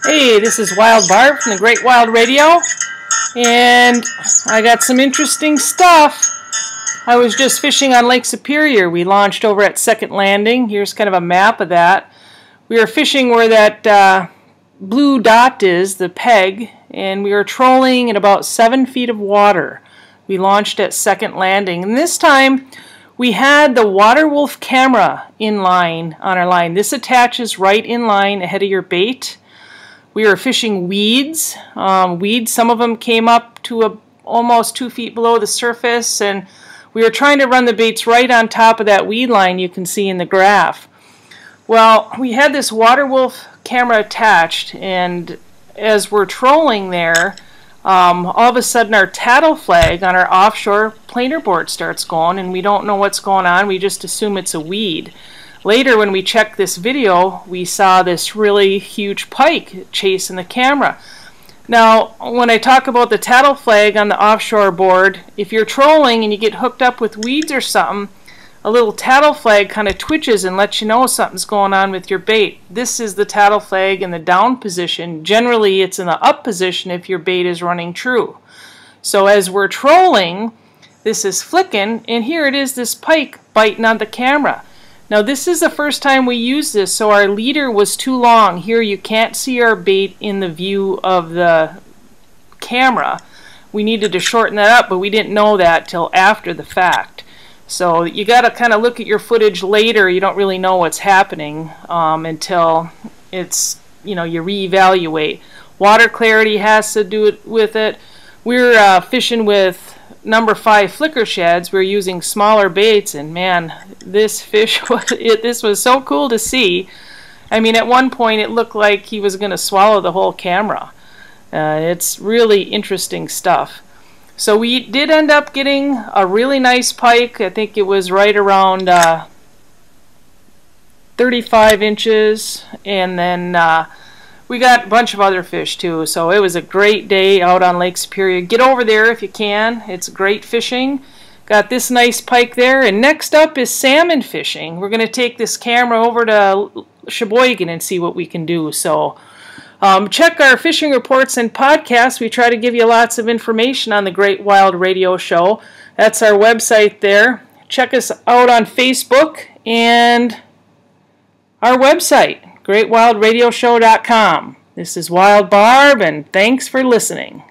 Hey, this is Wild Barb from the Great Wild Radio, and I got some interesting stuff. I was just fishing on Lake Superior. We launched over at Second Landing. Here's kind of a map of that. We were fishing where that blue dot is, the peg, and we were trolling in about 7 feet of water. We launched at Second Landing, and this time we had the Water Wolf camera in line on our line. This attaches right in line ahead of your bait. We were fishing weeds. Some of them came up to almost 2 feet below the surface, and we were trying to run the baits right on top of that weed line you can see in the graph. Well, we had this Water Wolf camera attached, and as we're trolling there, all of a sudden our tattle flag on our offshore planer board starts going, and we don't know what's going on. We just assume it's a weed. Later, when we checked this video, we saw this really huge pike chasing the camera. Now, when I talk about the tattle flag on the offshore board, if you're trolling and you get hooked up with weeds or something, a little tattle flag kind of twitches and lets you know something's going on with your bait. This is the tattle flag in the down position. Generally, it's in the up position if your bait is running true. So as we're trolling, this is flicking, and here it is, this pike biting on the camera. Now, this is the first time we used this, so our leader was too long. Here you can't see our bait in the view of the camera. We needed to shorten that up, but we didn't know that till after the fact. So you got to kind of look at your footage later. You don't really know what's happening until it's, you reevaluate. Water clarity has to do with it. We're fishing with number 5 flicker shads. We're using smaller baits, and man, this fish this was so cool to see. I mean, at one point it looked like he was going to swallow the whole camera. It's really interesting stuff. So we did end up getting a really nice pike. I think it was right around 35 inches, and then we got a bunch of other fish too. So it was a great day out on Lake Superior. Get over there if you can. It's great fishing. Got this nice pike there, and next up is salmon fishing. We're going to take this camera over to Sheboygan and see what we can do. So check our fishing reports and podcasts. We try to give you lots of information on the Great Wild Radio Show. That's our website there. Check us out on Facebook and our website, greatwildradioshow.com. This is Wild Barb, and thanks for listening.